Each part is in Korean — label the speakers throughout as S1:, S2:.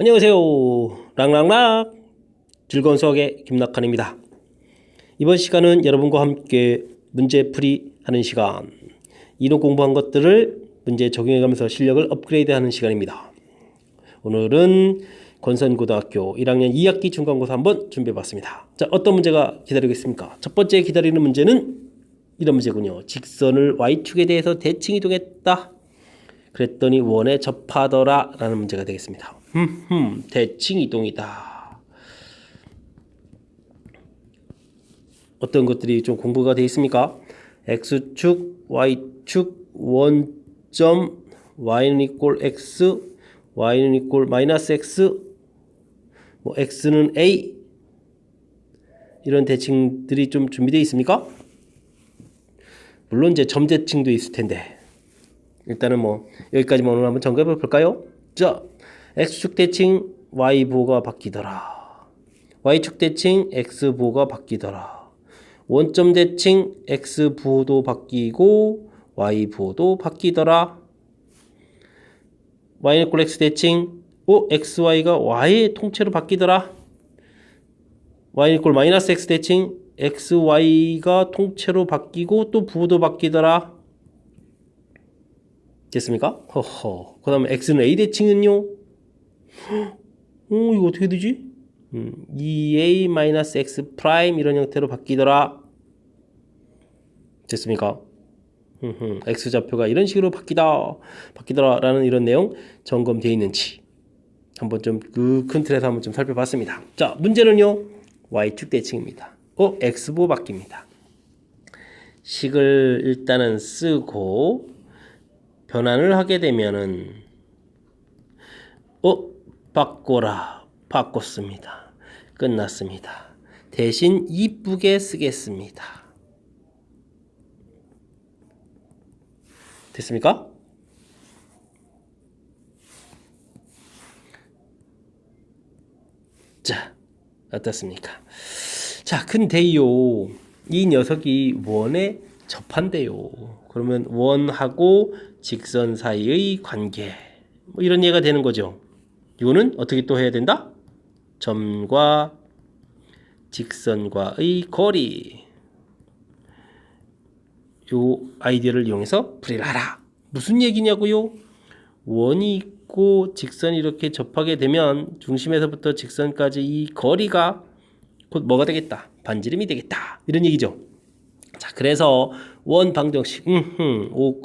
S1: 안녕하세요. 랑랑락 즐거운 수학의 김낙한입니다. 이번 시간은 여러분과 함께 문제풀이 하는 시간, 이론 공부한 것들을 문제에 적용해가면서 실력을 업그레이드하는 시간입니다. 오늘은 권선고등학교 1학년 2학기 중간고사 한번 준비해봤습니다. 자, 어떤 문제가 기다리고 있습니까? 첫 번째 기다리는 문제는 이런 문제군요. 직선을 y축에 대해서 대칭 이동했다. 그랬더니 원에 접하더라 라는 문제가 되겠습니다. 대칭 이동이다. 어떤 것들이 좀 공부가 되어 있습니까? x축, y축, 원점, y는 이꼴 x, y는 이꼴 마이너스 x, 뭐 x는 a, 이런 대칭들이 좀 준비되어 있습니까? 물론 이제 점대칭도 있을 텐데 일단은 뭐 여기까지만 오늘 한번 점검해 볼까요? 자, x축 대칭 y 부호가 바뀌더라. y축 대칭 x 부호가 바뀌더라. 원점 대칭 x 부호도 바뀌고 y 부호도 바뀌더라. y는 이꼴 x 대칭 xy가 y의 통째로 바뀌더라. y는 이꼴 마이너스 x 대칭 xy가 통째로 바뀌고 또 부호도 바뀌더라. 됐습니까? 허허. 그 다음에 x는 a 대칭은요? 이거 어떻게 되지? 2a-x 프라임 이런 형태로 바뀌더라. 됐습니까? x좌표가 이런 식으로 바뀌더라 라는 이런 내용 점검되어 있는지 한번 좀 그 큰 틀에서 한번 좀 살펴봤습니다. 자, 문제는요, y축 대칭입니다. x부 바뀝니다. 식을 일단은 쓰고 변환을 하게 되면은 바꿨습니다. 끝났습니다. 대신 이쁘게 쓰겠습니다. 됐습니까? 자, 어떻습니까? 자, 근데요, 이 녀석이 원에 접한대요. 그러면 원하고 직선 사이의 관계, 뭐 이런 예가 되는 거죠. 이거는 어떻게 또 해야 된다? 점과 직선과의 거리, 요 아이디어를 이용해서 풀이를 하라. 무슨 얘기냐고요? 원이 있고 직선이 이렇게 접하게 되면 중심에서부터 직선까지 이 거리가 곧 뭐가 되겠다? 반지름이 되겠다. 이런 얘기죠. 자, 그래서 원 방정식 5,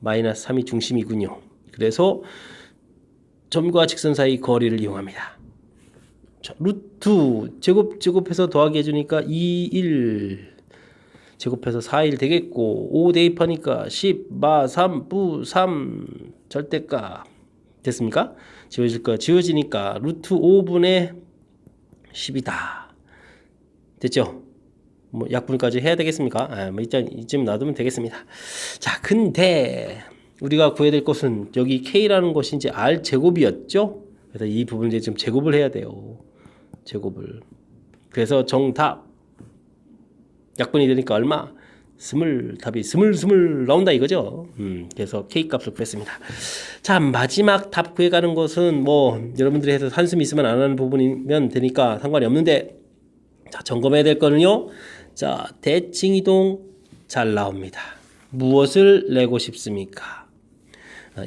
S1: 마이너스 3이 중심이군요. 그래서 점과 직선 사이 거리를 이용합니다. 자, 루트 제곱해서 더하기 해주니까 2, 1 제곱해서 4, 1 되겠고 5 대입하니까 10, 마, 3, 부, 3 절대값 됐습니까? 지워질 거 지워지니까 루트 5분의 10이다. 됐죠? 뭐 약분까지 해야 되겠습니까? 뭐 이쯤 놔두면 되겠습니다. 자, 근데 우리가 구해야 될 것은 여기 k라는 것이 이제 r 제곱이었죠? 그래서 이 부분을 이제 좀 제곱을 해야 돼요. 제곱을. 그래서 정답 약분이 되니까 얼마? 답이 스물 나온다 이거죠. 그래서 k 값을 구했습니다. 자, 마지막 답 구해가는 것은 뭐 여러분들이 해서 한숨 있으면 안 하는 부분이면 되니까 상관이 없는데, 자, 점검해야 될 거는요. 자, 대칭 이동 잘 나옵니다. 무엇을 내고 싶습니까?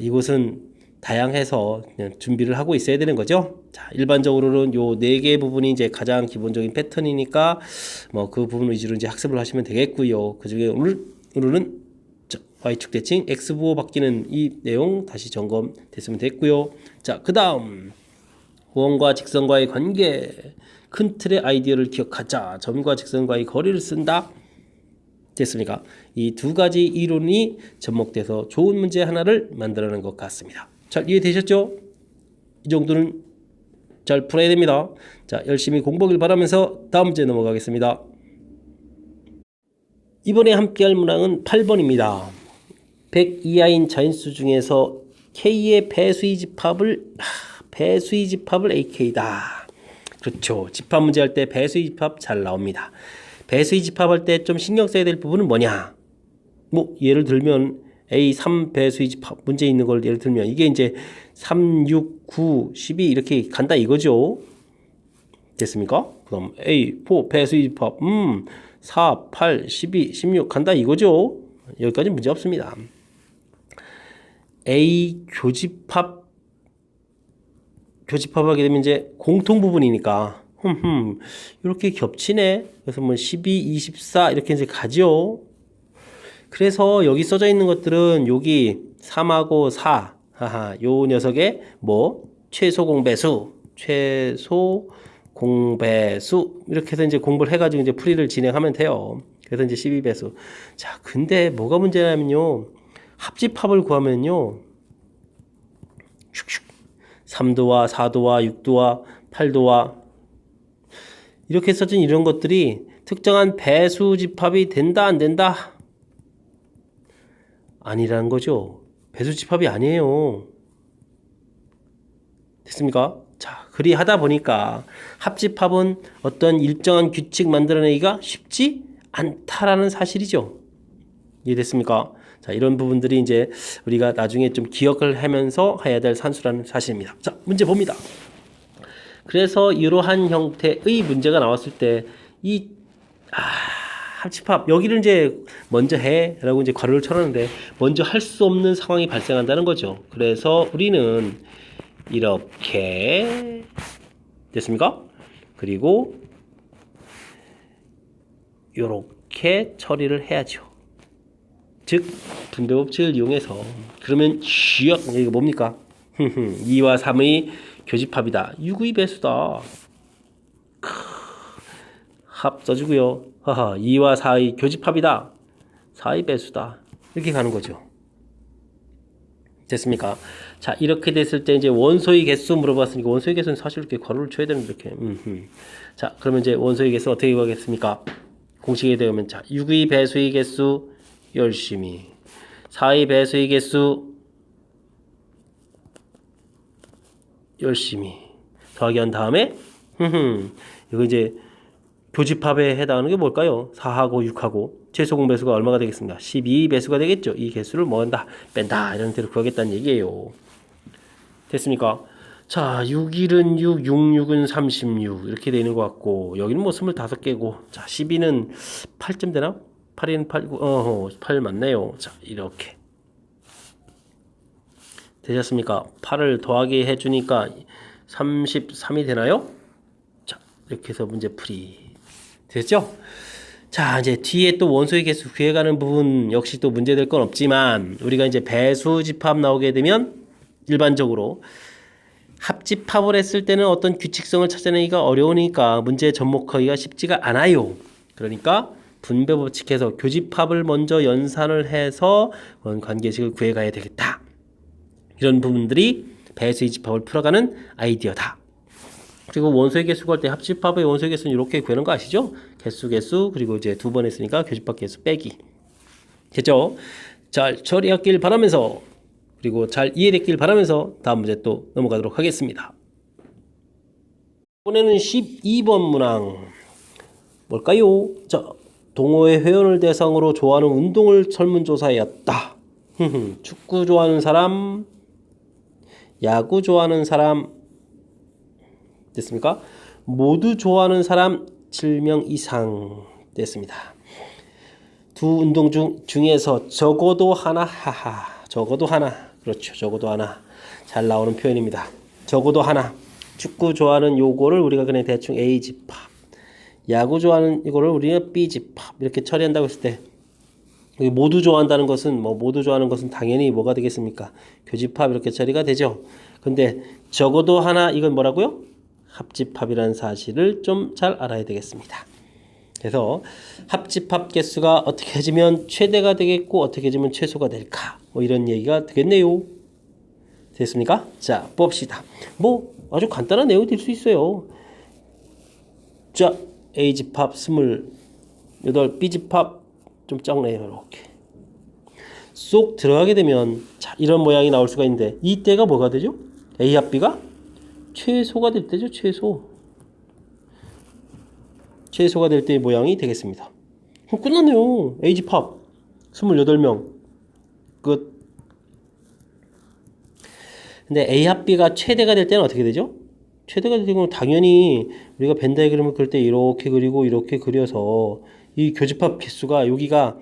S1: 이곳은 다양해서 그냥 준비를 하고 있어야 되는 거죠. 자, 일반적으로는 요 4개 부분이 이제 가장 기본적인 패턴이니까 뭐 그 부분 위주로 이제 학습을 하시면 되겠고요. 그 중에 오늘은 y축 대칭 x부호 바뀌는 이 내용 다시 점검됐으면 됐고요. 자, 그 다음 원과 직선과의 관계, 큰 틀의 아이디어를 기억하자. 점과 직선과의 거리를 쓴다. 됐습니까? 이 두 가지 이론이 접목돼서 좋은 문제 하나를 만들어낸 것 같습니다. 잘 이해되셨죠? 이 정도는 잘 풀어야 됩니다. 자, 열심히 공부하길 바라면서 다음 문제 넘어가겠습니다. 이번에 함께할 문항은 8번입니다. 100 이하인 자인수 중에서 k의 배수의 집합을 ak다. 그렇죠. 집합 문제 할 때 배수의 집합 잘 나옵니다. 배수의 집합할 때 좀 신경 써야 될 부분은 뭐냐? 뭐 예를 들면 A 3배수의 집합 문제 있는 걸 예를 들면 이게 이제 3, 6, 9, 12 이렇게 간다 이거죠. 됐습니까? 그럼 A 4 배수의 집합 4, 8, 12, 16 간다 이거죠. 여기까지 문제 없습니다. A 교집합하게 되면 이제 공통 부분이니까 이렇게 ገብ치네. 그래서 뭐 12, 24 이렇게 이제 가죠. 그래서 여기 써져 있는 것들은 여기 3하고 4, 요 녀석의 뭐 최소 공배수 이렇게 해서 이제 공부를 해가지고 이제 풀이를 진행하면 돼요. 그래서 이제 12배수. 자, 근데 뭐가 문제냐면요. 합집합을 구하면요. 3도와 4도와 6도와 8도와 이렇게 써진 이런 것들이 특정한 배수 집합이 된다 안 된다? 아니라는 거죠. 배수 집합이 아니에요. 됐습니까? 자, 그리 하다 보니까 합집합은 어떤 일정한 규칙 만들어내기가 쉽지 않다라는 사실이죠. 이해됐습니까? 자, 이런 부분들이 이제 우리가 나중에 좀 기억을 하면서 해야 될 산수라는 사실입니다. 자, 문제 봅니다. 그래서 이러한 형태의 문제가 나왔을 때 이 합집합 여기를 이제 먼저 해라고 이제 괄호를 쳐놨는데 먼저 할 수 없는 상황이 발생한다는 거죠. 그래서 우리는 이렇게 됐습니까? 그리고 이렇게 처리를 해야죠. 즉 분배 법칙을 이용해서 그러면 쥐역 이거 뭡니까? 2와 3의 교집합이다. 6의 배수다. 합 써주고요. 2와 4의 교집합이다. 4의 배수다. 이렇게 가는 거죠. 됐습니까? 자, 이렇게 됐을 때 이제 원소의 개수 물어봤으니까 원소의 개수는 사실 이렇게 괄호를 쳐야 되는데 이렇게. 자, 그러면 이제 원소의 개수 어떻게 구하겠습니까? 공식에 되면 자, 6의 배수의 개수 열심히 4의 배수의 개수 열심히 더하기 한 다음에 이거 이제 교집합에 해당하는 게 뭘까요? 4하고 6하고 최소 공배수가 얼마가 되겠습니까? 12배수가 되겠죠. 이 개수를 뭐 한다? 뺀다. 이런 대로 구하겠다는 얘기예요. 됐습니까? 자, 6일은 6, 66은 36 이렇게 되는 것 같고 여기는 뭐 25개고 자, 12는 8점 되나? 8은 8, 8 맞네요. 자, 이렇게 되셨습니까? 8을 더하기 해주니까 33이 되나요? 자, 이렇게 해서 문제 풀이 됐죠? 자, 이제 뒤에 또 원소의 개수 구해가는 부분 역시 또 문제될 건 없지만 우리가 이제 배수 집합 나오게 되면 일반적으로 합집합을 했을 때는 어떤 규칙성을 찾아내기가 어려우니까 문제에 접목하기가 쉽지가 않아요. 그러니까 분배 법칙에서 교집합을 먼저 연산을 해서 관계식을 구해가야 되겠다. 이런 부분들이 배수의 집합을 풀어가는 아이디어다. 그리고 원소의 개수 구할 때 합집합의 원소의 개수는 이렇게 구하는 거 아시죠? 개수 그리고 이제 두 번 했으니까 교집합 개수 빼기. 됐죠? 잘 처리하길 바라면서 그리고 잘 이해됐길 바라면서 다음 문제 또 넘어가도록 하겠습니다. 이번에는 12번 문항 뭘까요? 자, 동호회 회원을 대상으로 좋아하는 운동을 설문조사하였다. 축구 좋아하는 사람, 야구 좋아하는 사람 됐습니까? 모두 좋아하는 사람 7명 이상 됐습니다. 두 운동 중에서 적어도 하나 적어도 하나 그렇죠. 적어도 하나 잘 나오는 표현입니다. 적어도 하나 축구 좋아하는 요거를 우리가 그냥 대충 A 집합 야구 좋아하는 이거를 우리는 B 집합 이렇게 처리한다고 했을 때 모두 좋아한다는 것은 모두 좋아하는 것은 당연히 뭐가 되겠습니까? 교집합 이렇게 처리가 되죠. 근데 적어도 하나 이건 뭐라고요? 합집합이라는 사실을 좀 잘 알아야 되겠습니다. 그래서 합집합 개수가 어떻게 해지면 최대가 되겠고 어떻게 해지면 최소가 될까? 이런 얘기가 되겠네요. 됐습니까? 자, 봅시다. 아주 간단한 내용이 될 수 있어요. 자, A집합 28, B집합 좀 작네요. 이렇게 쏙 들어가게 되면 자, 이런 모양이 나올 수가 있는데 이때가 뭐가 되죠? A 합 B가 최소가 될 때죠. 최소가 될 때의 모양이 되겠습니다. 끝났네요. A집합 28명 끝. 근데 A 합 B가 최대가 될 때는 어떻게 되죠? 최대가 될 때는 당연히 우리가 벤 다이그램을 그릴 때 이렇게 그리고 이렇게 그려서 이 교집합 개수가 여기가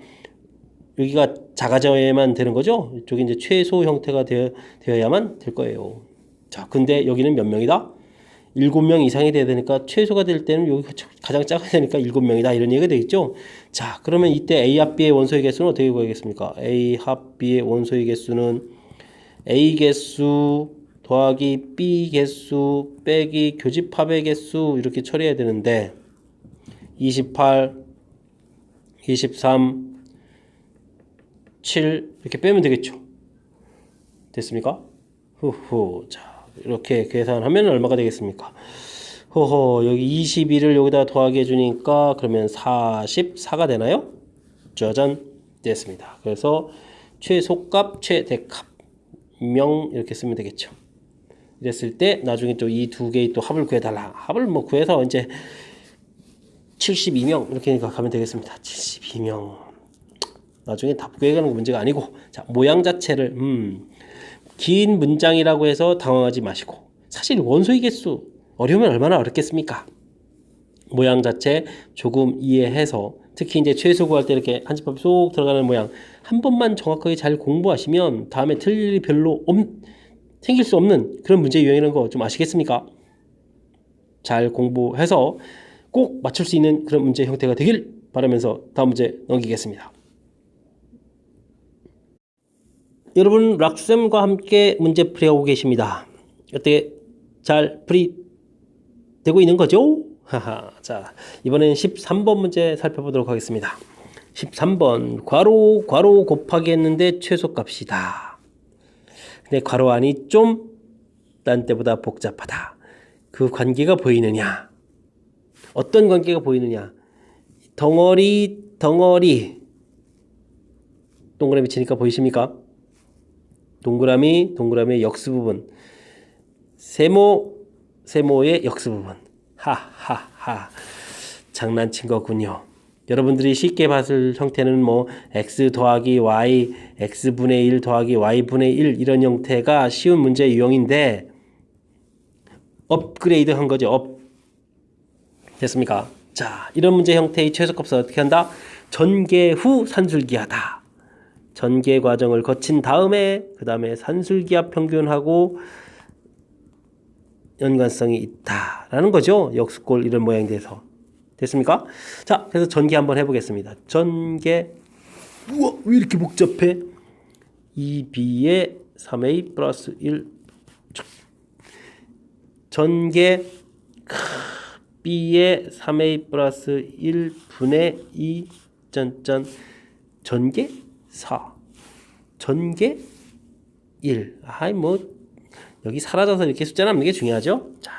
S1: 작아져야만 되는 거죠. 이쪽이 이제 최소 형태가 되어야만 될 거예요. 자, 근데 여기는 몇 명이다? 7명 이상이 돼야 되니까 최소가 될 때는 여기가 가장 작아야 되니까 7명이다 이런 얘기가 되겠죠. 자, 그러면 이때 A 합 B의 원소의 개수는 어떻게 구하겠습니까? A 합 B의 원소의 개수는 A 개수 더하기 B 개수 빼기 교집합의 개수 이렇게 처리해야 되는데 28, 23, 7 이렇게 빼면 되겠죠. 됐습니까? 후후. 자, 이렇게 계산하면 얼마가 되겠습니까? 호호, 여기 22를 여기다 더하기 해주니까 그러면 44가 되나요? 짜잔, 됐습니다. 그래서 최소값, 최대값 명 이렇게 쓰면 되겠죠. 이랬을 때 나중에 또 이 두 개의 또 합을 구해달라. 합을 뭐 구해서 이제 72명 이렇게 가면 되겠습니다. 72명. 나중에 답 구해가는 거 문제가 아니고, 자, 모양 자체를 긴 문장이라고 해서 당황하지 마시고, 사실 원소의 개수 어려우면 얼마나 어렵겠습니까? 모양 자체 조금 이해해서 특히 이제 최소 구할 때 이렇게 한 집합이 쏙 들어가는 모양 한 번만 정확하게 잘 공부하시면 다음에 틀릴 일이 별로 생길 수 없는 그런 문제 유형이라는 거 좀 아시겠습니까? 잘 공부해서 꼭 맞출 수 있는 그런 문제 형태가 되길 바라면서 다음 문제 넘기겠습니다. 여러분 락쌤과 함께 문제 풀이하고 계십니다. 어떻게 잘 풀이되고 있는 거죠? 하하. 자, 이번엔 13번 문제 살펴보도록 하겠습니다. 13번 괄호 곱하기 했는데 최소값이다. 근데 괄호 안이 좀 딴 때보다 복잡하다. 그 관계가 보이느냐? 어떤 관계가 보이느냐? 덩어리 동그라미 치니까 보이십니까? 동그라미의 역수 부분, 세모의 역수 부분. 하하하. 장난친 거군요. 여러분들이 쉽게 봤을 형태는 뭐 x 더하기 y, x분의 1 더하기 y분의 1 이런 형태가 쉬운 문제 유형인데 업그레이드 한 거죠. 됐습니까? 자, 이런 문제 형태의 최소값을 어떻게 한다? 전개 후 산술기하다. 전개 과정을 거친 다음에 그 다음에 산술기하 평균하고 연관성이 있다라는 거죠. 역수꼴 이런 모양이 돼서. 됐습니까? 자, 그래서 전개 한번 해보겠습니다. 전개. 우와, 왜 이렇게 복잡해? 2b의 3a 플러스 1. 전개 b의 3a 플러스 1분의 2 전개 4 전개 1. 아이 뭐 여기 사라져서 이렇게 숫자 남는 게 중요하죠. 자,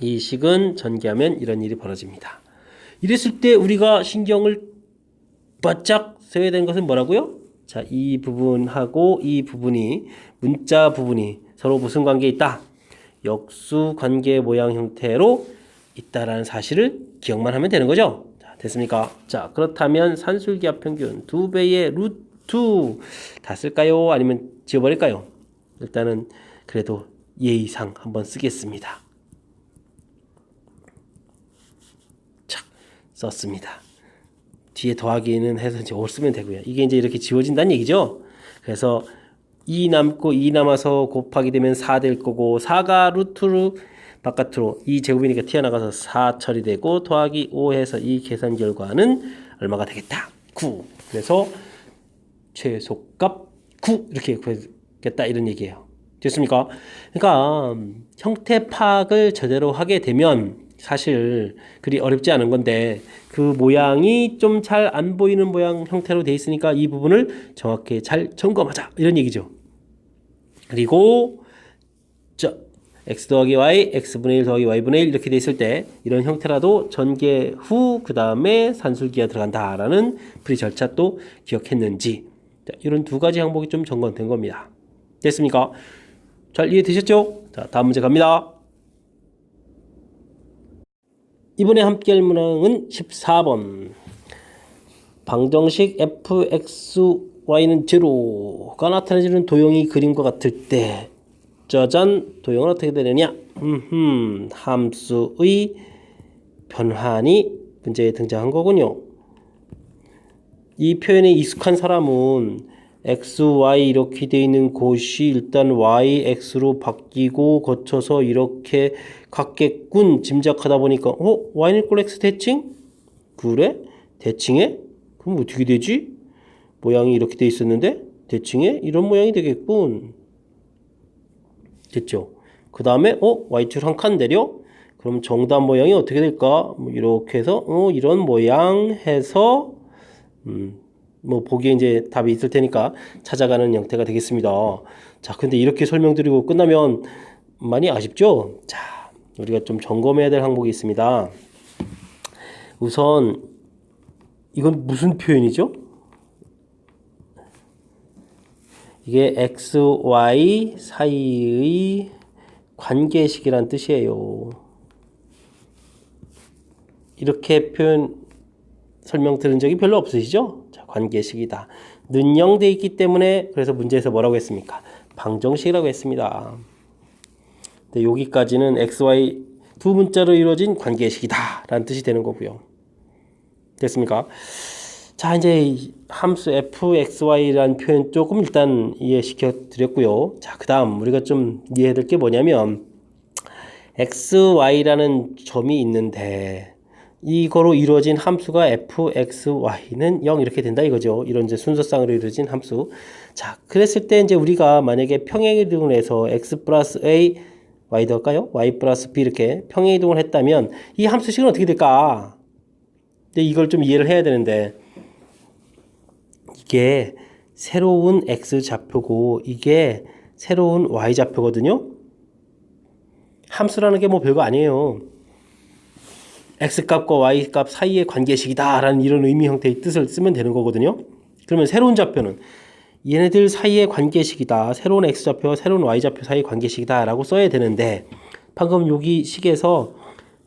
S1: 이 식은 전개하면 이런 일이 벌어집니다. 이랬을 때 우리가 신경을 바짝 써야 되는 것은 뭐라고요? 자, 이 부분하고 이 부분이 문자 부분이 서로 무슨 관계에 있다? 역수 관계 모양 형태로 있다라는 사실을 기억만 하면 되는 거죠. 자, 됐습니까? 자, 그렇다면 산술기하 평균 2배의 루트 다 쓸까요? 아니면 지워버릴까요? 일단은 그래도 예의상 한번 쓰겠습니다. 자, 썼습니다. 뒤에 더하기는 해서 이제 5 쓰면 되고요. 이게 이제 이렇게 지워진다는 얘기죠. 그래서 2 남고 2 남아서 곱하기 되면 4 될 거고 4가 루트로 바깥으로 이 제곱이니까 튀어나가서 4 처리되고 더하기 5 해서 이 계산 결과는 얼마가 되겠다? 9. 그래서 최소값 9 이렇게 구하겠다 이런 얘기예요. 됐습니까? 그러니까 형태 파악을 제대로 하게 되면 사실 그리 어렵지 않은 건데 그 모양이 좀 잘 안 보이는 모양 형태로 돼 있으니까 이 부분을 정확히 잘 점검하자 이런 얘기죠. 그리고 x 더하기 y, x분의 1 더하기 y분의 1 이렇게 돼 있을 때 이런 형태라도 전개 후 그 다음에 산술기가 들어간다라는 풀이 절차 또 기억했는지 이런 두 가지 항목이 좀 점검된 겁니다. 됐습니까? 잘 이해되셨죠? 자, 다음 문제 갑니다. 이번에 함께 할 문항은 14번. 방정식 fx y는 제로가 나타내지는 도형이 그림과 같을 때 짜잔 도형은 어떻게 되느냐 함수의 변환이 문제에 등장한 거군요. 이 표현에 익숙한 사람은 x, y 이렇게 되어 있는 곳이 일단 y, x로 바뀌고 거쳐서 이렇게 같겠군 짐작하다 보니까 y는 꼴 x 대칭? 그래? 대칭해? 그럼 어떻게 되지? 모양이 이렇게 돼 있었는데 대칭해? 이런 모양이 되겠군. 됐죠? 그 다음에 y축 한 칸 내려? 그럼 정답 모양이 어떻게 될까? 뭐 이렇게 해서 이런 모양 해서 뭐 보기에 이제 답이 있을 테니까 찾아가는 형태가 되겠습니다. 자, 근데 이렇게 설명드리고 끝나면 많이 아쉽죠? 자, 우리가 좀 점검해야 될 항목이 있습니다. 우선 이건 무슨 표현이죠? 이게 x, y 사이의 관계식이란 뜻이에요. 이렇게 표현 설명 들은 적이 별로 없으시죠? 자, 관계식이다. 는영돼 있기 때문에 그래서 문제에서 뭐라고 했습니까? 방정식이라고 했습니다. 네, 여기까지는 x, y 두 문자로 이루어진 관계식이다 라는 뜻이 되는 거고요. 됐습니까? 자, 이제 함수 f, x, y라는 표현 조금 일단 이해시켜 드렸고요. 자, 그 다음 우리가 좀 이해해야 될 게 뭐냐면 x, y라는 점이 있는데 이거로 이루어진 함수가 f, x, y는 0 이렇게 된다 이거죠. 이런 이제 순서상으로 이루어진 함수. 자, 그랬을 때 이제 우리가 만약에 평행이동을 해서 x 플러스 a, y 더할까요? y 플러스 b 이렇게 평행이동을 했다면 이 함수식은 어떻게 될까? 근데 이걸 좀 이해를 해야 되는데 이게 새로운 x 좌표고 이게 새로운 y 좌표거든요. 함수라는 게 뭐 별거 아니에요. x값과 y값 사이의 관계식이다 라는 이런 의미 형태의 뜻을 쓰면 되는 거거든요. 그러면 새로운 좌표는 얘네들 사이의 관계식이다. 새로운 x좌표와 새로운 y좌표 사이의 관계식이다 라고 써야 되는데 방금 여기 식에서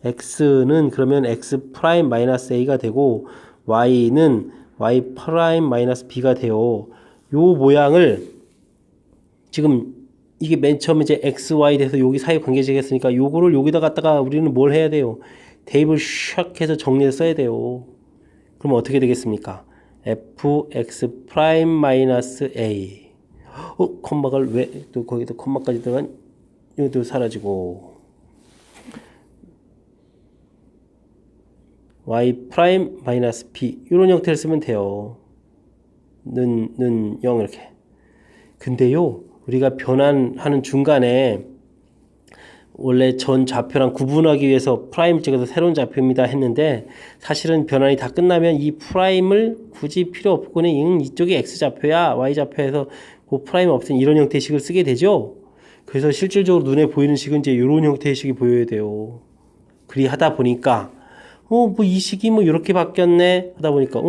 S1: x는 그러면 x 프라임 마이너스 a가 되고 y는 y 프라임 마이너스 b가 돼요. 요 모양을 지금 이게 맨 처음에 이제 x, y 돼서 여기 사이 관계식 했으니까 요거를 여기다 갖다가 우리는 뭘 해야 돼요? 대입을 샥 해서 정리해서 써야 돼요. 그럼 어떻게 되겠습니까? fx 프라임 마이너스 a 콤마가 왜 또 거기다 콤마까지 들어간 이것도 사라지고 y 프라임 마이너스 b 이런 형태를 쓰면 돼요. 는 0 이렇게. 근데요 우리가 변환하는 중간에 원래 전 좌표랑 구분하기 위해서 프라임을 찍어서 새로운 좌표입니다 했는데 사실은 변환이 다 끝나면 이 프라임을 굳이 필요 없고 그냥 이쪽이 x좌표야 y좌표에서 그 프라임 없으니 이런 형태의 식을 쓰게 되죠. 그래서 실질적으로 눈에 보이는 식은 이제 이런 형태의 식이 보여야 돼요. 그리 하다 보니까 뭐 이 식이 뭐 이렇게 바뀌었네 하다 보니까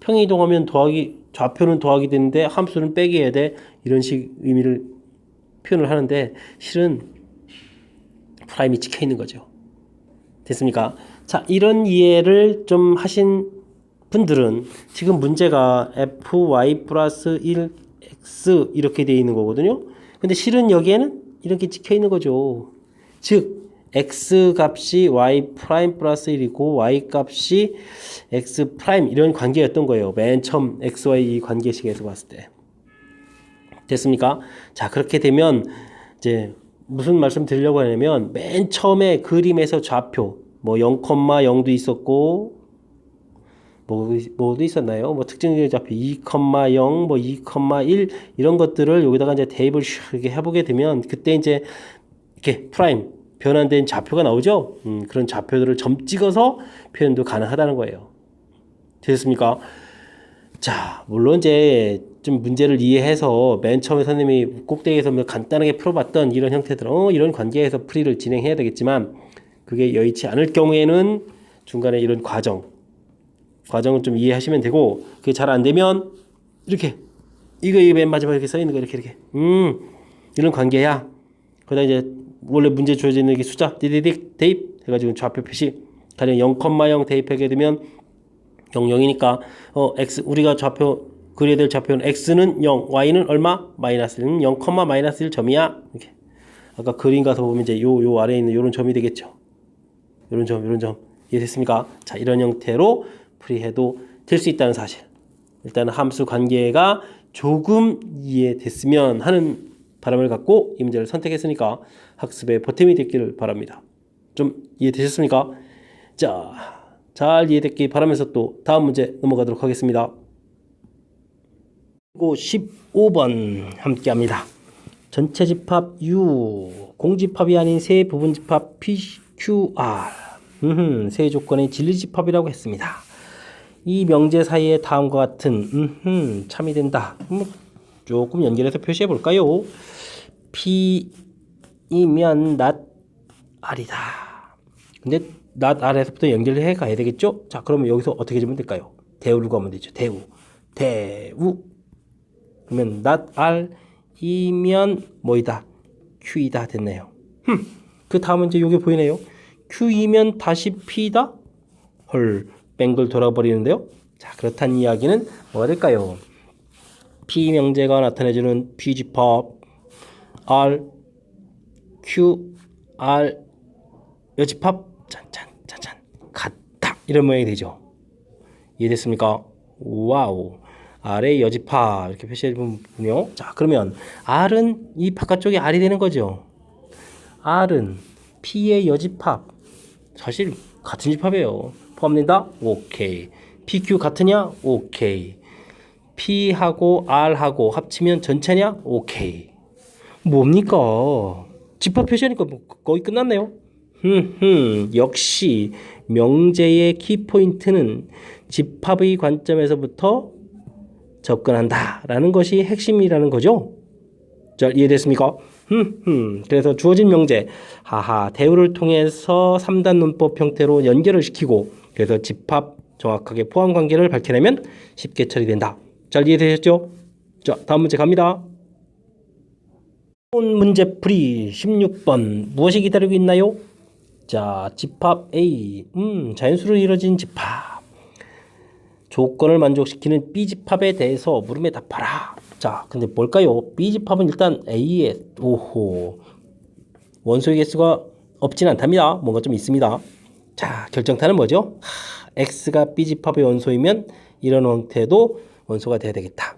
S1: 평행이동하면 더하기 좌표는 더하기 되는데 함수는 빼기 해야 돼 이런 식 의미를 표현을 하는데 실은 프라임이 찍혀 있는 거죠. 됐습니까? 자, 이런 이해를 좀 하신 분들은 지금 문제가 fy 플러스 1x 이렇게 되어 있는 거거든요. 근데 실은 여기에는 이렇게 찍혀 있는 거죠. 즉 x 값이 y 프라임 플러스 1이고 y 값이 x 프라임 이런 관계였던 거예요. 맨 처음 xy 이 관계식에서 봤을 때. 됐습니까? 자, 그렇게 되면 이제 무슨 말씀 드리려고 하냐면 맨 처음에 그림에서 좌표 뭐 0,0도 있었고 뭐도 있었나요? 뭐 특징적 좌표 2,0 뭐 2,1 이런 것들을 여기다가 이제 대입을 이렇게 해보게 되면 그때 이제 이렇게 프라임 변환된 좌표가 나오죠. 그런 좌표들을 점 찍어서 표현도 가능하다는 거예요. 되셨습니까? 자, 물론 이제 좀 문제를 이해해서 맨 처음에 선생님이 꼭대기에서 간단하게 풀어봤던 이런 형태들, 이런 관계에서 풀이를 진행해야 되겠지만 그게 여의치 않을 경우에는 중간에 이런 과정을 좀 이해하시면 되고 그게 잘 안 되면 이렇게 이거 맨 마지막에 이렇게 써 있는 거 이렇게 이런 관계야. 그다음 이제 원래 문제 주어져 있는 게 숫자 디디딕 대입 해가지고 좌표 표시 가령 0,0 대입하게 되면 0,0이니까 x 우리가 좌표 그려야 될 좌표는 x는 0, y는 얼마? 마이너스 1은 0, 마이너스 1점이야. 이렇게. 아까 그림 가서 보면 이제 요 아래에 있는 요런 점이 되겠죠. 요런 점. 이해됐습니까? 자, 이런 형태로 풀이해도 될 수 있다는 사실. 일단은 함수 관계가 조금 이해됐으면 하는 바람을 갖고 이 문제를 선택했으니까 학습에 보탬이 됐기를 바랍니다. 좀 이해되셨습니까? 자, 잘 이해됐기 바라면서 또 다음 문제 넘어가도록 하겠습니다. 15번 함께 합니다. 전체 집합 U, 공집합이 아닌 세 부분 집합 PQR, 세 조건의 진리 집합이라고 했습니다. 이 명제 사이에 다음과 같은 참이 된다. 조금 연결해서 표시해 볼까요? P이면 not R이다. 근데 not R에서부터 연결해 가야 되겠죠? 자, 그러면 여기서 어떻게 주면 될까요? 대우를 구하면 되죠. 대우. 그러면 not R이면 뭐이다? Q이다 됐네요. 그 다음은 이제 요게 보이네요. Q이면 다시 P다? 헐, 뱅글 돌아버리는데요. 자, 그렇다는 이야기는 뭐가 될까요? P 명제가 나타내주는 P 집합 R, Q, R 여집합 짠 같다 이런 모양이 되죠. 이해됐습니까? 와우. R의 여집합 이렇게 표시해보면요. 자, 그러면 R은 이 바깥쪽에 R이 되는 거죠. R은 P의 여집합 사실 같은 집합이에요. 포함된다? 오케이. PQ 같으냐? 오케이. P하고 R하고 합치면 전체냐? 오케이. 뭡니까? 집합 표시하니까 뭐 거의 끝났네요. 역시 명제의 키포인트는 집합의 관점에서부터 접근한다 라는 것이 핵심이라는 거죠. 잘 이해됐습니까? 그래서 주어진 명제 대우를 통해서 3단 문법 형태로 연결을 시키고 그래서 집합 정확하게 포함 관계를 밝혀내면 쉽게 처리된다. 잘 이해되셨죠? 자, 다음 문제 갑니다. 문제 풀이 16번 무엇이 기다리고 있나요? 자, 집합 A 자연수로 이루어진 집합 조건을 만족시키는 B집합에 대해서 물음에 답하라. 자, 근데 뭘까요? B집합은 일단 A의 원소의 개수가 없진 않답니다. 뭔가 좀 있습니다. 자, 결정타는 뭐죠? X가 B집합의 원소이면 이런 형태도 원소가 돼야 되겠다.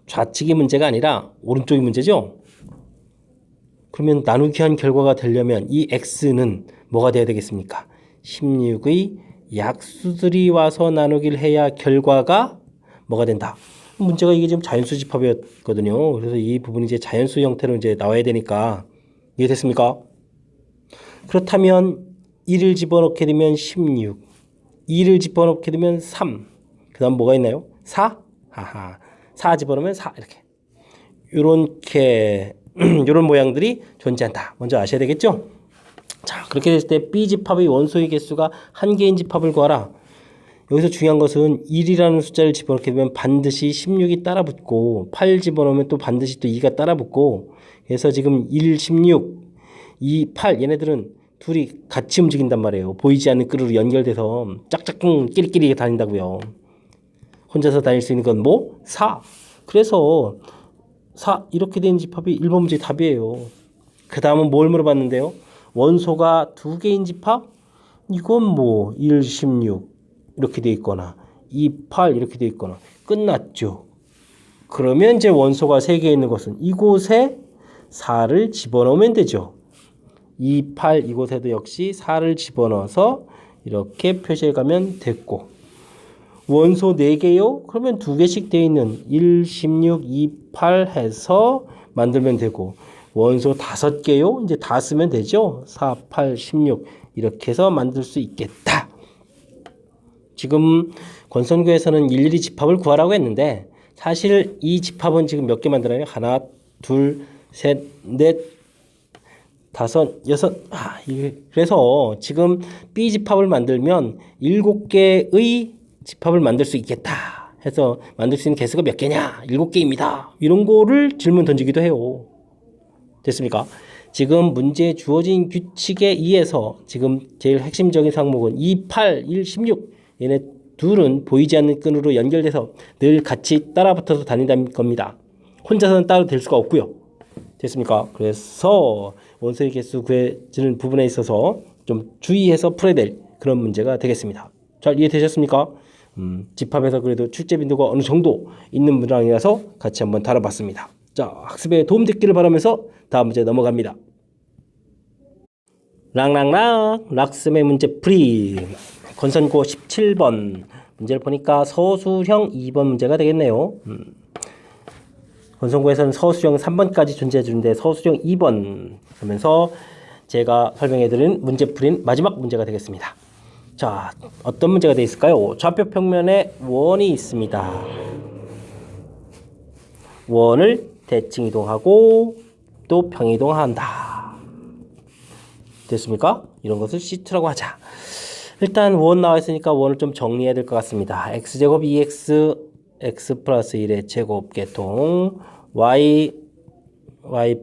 S1: 좌측이 문제가 아니라 오른쪽이 문제죠? 그러면 나누기 한 결과가 되려면 이 X는 뭐가 돼야 되겠습니까? 16의 약수들이 와서 나누기를 해야 결과가 뭐가 된다. 문제가 이게 지금 자연수 집합이었거든요. 그래서 이 부분이 이제 자연수 형태로 이제 나와야 되니까 이해됐습니까? 그렇다면 1을 집어넣게 되면 16, 2를 집어넣게 되면 3, 그 다음 뭐가 있나요? 4? 4 집어넣으면 4 이렇게 요런 모양들이 존재한다. 먼저 아셔야 되겠죠? 자, 그렇게 됐을 때 B집합의 원소의 개수가 한 개인 집합을 구하라. 여기서 중요한 것은 1이라는 숫자를 집어넣게 되면 반드시 16이 따라붙고 8 집어넣으면 또 반드시 또 2가 따라붙고 그래서 지금 1, 16, 2, 8 얘네들은 둘이 같이 움직인단 말이에요. 보이지 않는 끈으로 연결돼서 짝짝꿍 끼리끼리 다닌다고요. 혼자서 다닐 수 있는 건 뭐? 4. 그래서 4 이렇게 된 집합이 1번 문제 답이에요. 그 다음은 뭘 물어봤는데요? 원소가 두 개인 집합? 이건 뭐 1, 16 이렇게 돼 있거나 2, 8 이렇게 돼 있거나 끝났죠. 그러면 이제 원소가 세 개 있는 것은 이곳에 4를 집어넣으면 되죠. 2, 8 이곳에도 역시 4를 집어넣어서 이렇게 표시해 가면 됐고 원소 4개요? 그러면 2개씩 되어 있는 1, 16, 2, 8 해서 만들면 되고 원소 5개요? 이제 다 쓰면 되죠. 4, 8, 16 이렇게 해서 만들 수 있겠다. 지금 권선구에서는 일일이 집합을 구하라고 했는데 사실 이 집합은 지금 몇 개 만들어요? 하나, 둘, 셋, 넷, 다섯, 여섯. 그래서 지금 B 집합을 만들면 7개의 집합을 만들 수 있겠다 해서 만들 수 있는 개수가 몇 개냐? 7개입니다. 이런 거를 질문 던지기도 해요. 됐습니까? 지금 문제에 주어진 규칙에 의해서 지금 제일 핵심적인 항목은 2, 8, 1, 16 얘네 둘은 보이지 않는 끈으로 연결돼서 늘 같이 따라붙어서 다닌다는 겁니다. 혼자서는 따로 될 수가 없고요. 됐습니까? 그래서 원소의 개수 구해지는 부분에 있어서 좀 주의해서 풀어야 될 그런 문제가 되겠습니다. 잘 이해되셨습니까? 집합에서 그래도 출제 빈도가 어느 정도 있는 문항이라서 같이 한번 다뤄봤습니다. 자, 학습에 도움됐기를 바라면서 다음 문제 넘어갑니다. 랑랑랑 락스의 문제 풀이. 건선고 17번 문제를 보니까 서술형 2번 문제가 되겠네요. 건선고에서는 서술형 3번까지 존재해 주는데 서술형 2번 하면서 제가 설명해드린 문제 풀인 마지막 문제가 되겠습니다. 자, 어떤 문제가 되어 있을까요? 좌표 평면에 원이 있습니다. 원을 대칭 이동하고 또 평이동한다. 됐습니까? 이런 것을 시트라고 하자. 일단 원 나와 있으니까 원을 좀 정리해야 될 것 같습니다. x제곱 2x x 플러스 1의 제곱 계통 y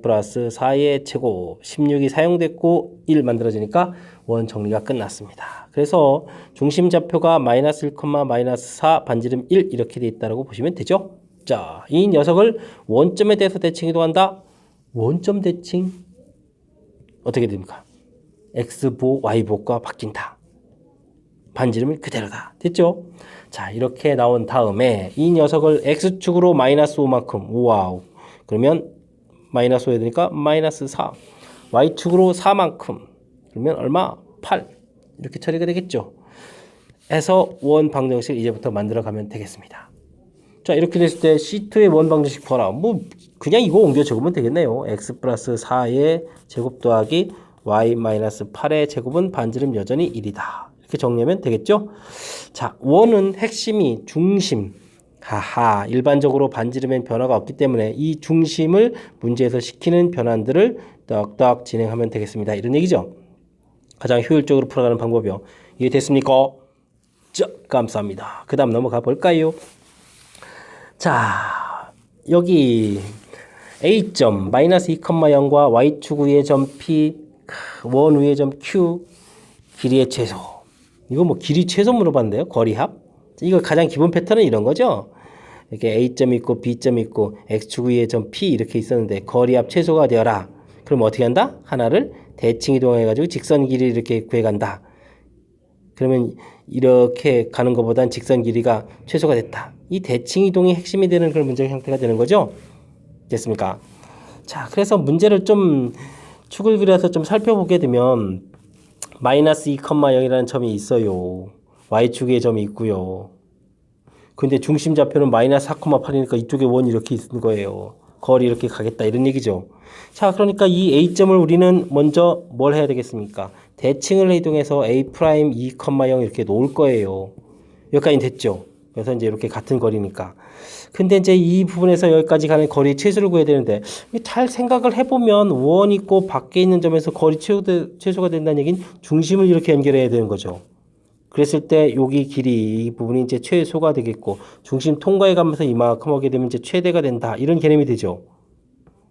S1: 플러스 4의 제곱 16이 사용됐고 1 만들어지니까 원 정리가 끝났습니다. 그래서 중심 좌표가 마이너스 1, 마이너스 4, 반지름 1 이렇게 되어 있다고 보시면 되죠. 자, 이 녀석을 원점에 대해서 대칭 이동한다. 원점 대칭 어떻게 됩니까? x보, y보가 바뀐다. 반지름은 그대로다. 됐죠? 자, 이렇게 나온 다음에 이 녀석을 x축으로 마이너스 5만큼 와우. 그러면 마이너스 5 해야 되니까 마이너스 4. y축으로 4만큼 그러면 얼마? 8. 이렇게 처리가 되겠죠. 해서 원 방정식 이제부터 만들어 가면 되겠습니다. 자, 이렇게 됐을 때 C2의 원 방정식 봐라. 뭐 그냥 이거 옮겨 적으면 되겠네요. x 플러스 4의 제곱 더하기 y 마이너스 8의 제곱은 반지름 여전히 1이다. 이렇게 정리하면 되겠죠. 자, 원은 핵심이 중심. 하하, 일반적으로 반지름엔 변화가 없기 때문에 이 중심을 문제에서 시키는 변환들을 딱딱 진행하면 되겠습니다. 이런 얘기죠. 가장 효율적으로 풀어가는 방법이요. 이해됐습니까? 자, 감사합니다. 그 다음 넘어가 볼까요? 자, 여기 A점 마이너스 2,0과 Y축 위의 점 P, 원 위의 점 Q, 길이의 최소. 이거 뭐 길이 최소 물어봤는데요. 거리합. 이거 가장 기본 패턴은 이런 거죠. 이렇게 A점이 있고 B점이 있고 X축 위에 점 P 이렇게 있었는데 거리합 최소가 되어라. 그럼 어떻게 한다? 하나를 대칭 이동해가지고 직선 길이 이렇게 구해간다. 그러면 이렇게 가는 것보단 직선 길이가 최소가 됐다. 이 대칭 이동이 핵심이 되는 그런 문제 형태가 되는 거죠. 됐습니까? 자, 그래서 문제를 좀 축을 그려서 좀 살펴보게 되면 마이너스 2,0이라는 점이 있어요. Y축에 점이 있고요. 근데 중심 좌표는 마이너스 4,8이니까 이쪽에 원이 이렇게 있는 거예요. 거리 이렇게 가겠다 이런 얘기죠. 자, 그러니까 이 A점을 우리는 먼저 뭘 해야 되겠습니까? 대칭을 이동해서 A 프라임 2,0 이렇게 놓을 거예요. 여기까지 됐죠. 그래서 이제 이렇게 같은 거리니까. 근데 이제 이 부분에서 여기까지 가는 거리 최소를 구해야 되는데 잘 생각을 해보면 원 있고 밖에 있는 점에서 거리 최소가 된다는 얘기는 중심을 이렇게 연결해야 되는 거죠. 그랬을 때 여기 길이 이 부분이 이제 최소가 되겠고 중심 통과해 가면서 이만큼 하게 되면 이제 최대가 된다. 이런 개념이 되죠.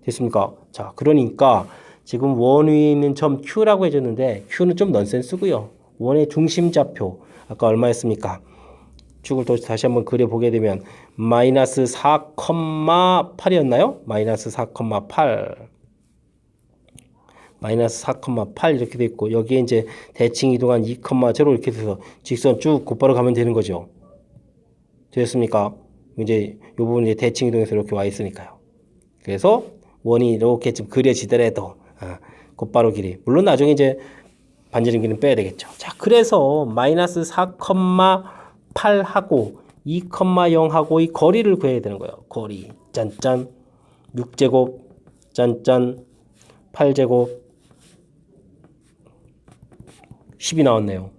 S1: 됐습니까? 자, 그러니까 지금 원 위에 있는 점 Q라고 해줬는데 Q는 좀 넌센스고요. 원의 중심 좌표 아까 얼마였습니까? 축을 다시 한번 그려보게 되면 마이너스 4,8이었나요? 마이너스 4,8 마이너스 4,8 이렇게 돼 있고 여기에 이제 대칭 이동한 2,0 이렇게 돼서 직선 쭉 곧바로 가면 되는 거죠. 됐습니까? 이제 이 부분이 대칭 이동해서 이렇게 와 있으니까요. 그래서 원이 이렇게 좀 그려지더라도 곧바로 길이 물론 나중에 이제 반지름 길이는 빼야 되겠죠. 자, 그래서 마이너스 4,8하고 2,0하고 이 거리를 구해야 되는 거예요. 거리 짠짠 6제곱 짠짠 8제곱 10이 나왔네요.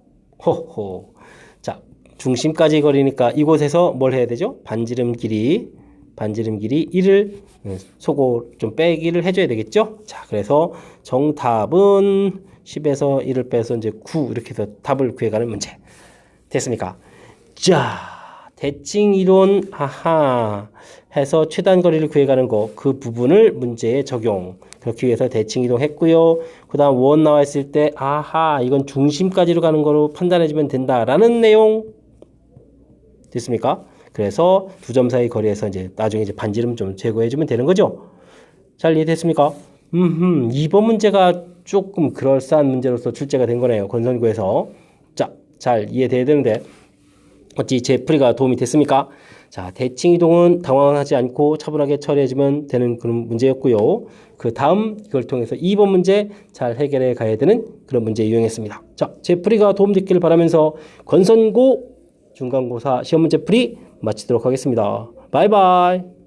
S1: 호호. 자, 중심까지 거리니까 이곳에서 뭘 해야 되죠? 반지름 길이 1을 소고 좀 빼기를 해줘야 되겠죠? 자, 그래서 정답은 10에서 1을 빼서 이제 9 이렇게 해서 답을 구해가는 문제. 됐습니까? 자, 대칭 이론 하하 해서 최단 거리를 구해가는 거 그 부분을 문제에 적용. 그렇게 위해서 대칭 이동했고요. 그 다음 원 나와 있을 때 아하 이건 중심까지로 가는 거로 판단해주면 된다라는 내용 됐습니까? 그래서 두 점 사이 거리에서 이제 나중에 이제 반지름 좀 제거해주면 되는 거죠. 잘 이해됐습니까? 2번 문제가 조금 그럴싸한 문제로서 출제가 된 거네요. 권선구에서. 자, 잘 이해돼야 되는데 어찌 제 풀이가 도움이 됐습니까? 자, 대칭 이동은 당황하지 않고 차분하게 처리해주면 되는 그런 문제였고요. 그 다음 이걸 통해서 2번 문제 잘 해결해 가야 되는 그런 문제 유형했습니다. 자, 제 풀이가 도움됐기를 바라면서 권선고 중간고사 시험 문제 풀이 마치도록 하겠습니다. 바이바이.